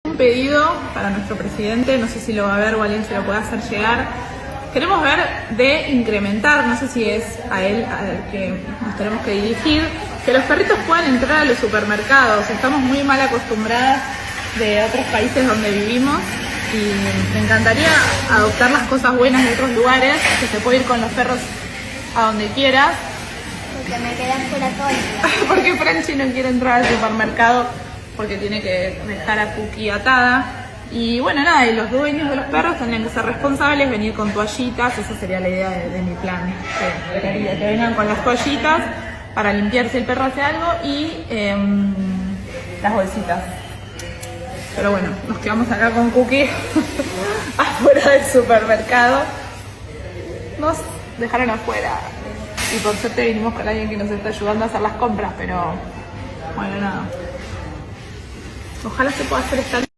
Un pedido para nuestro presidente, no sé si lo va a ver o alguien se lo puede hacer llegar. Queremos ver de incrementar, no sé si es a él al que nos tenemos que dirigir, que los perritos puedan entrar a los supermercados. Estamos muy mal acostumbradas de otros países donde vivimos y me encantaría adoptar las cosas buenas de otros lugares, que se puede ir con los perros a donde quieras. Porque me quedan fuera todo. Porque Franchi no quiere entrar al supermercado porque tiene que dejar a Cookie atada. Y bueno, nada, y los dueños de los perros tendrían que ser responsables, venir con toallitas, esa sería la idea de mi plan. Que vengan con las toallitas para limpiar si el perro hace algo y las bolsitas. Pero bueno, nos quedamos acá con Cookie afuera del supermercado. Nos dejaron afuera y por suerte vinimos con alguien que nos está ayudando a hacer las compras, pero bueno, nada. Ojalá se pueda hacer esta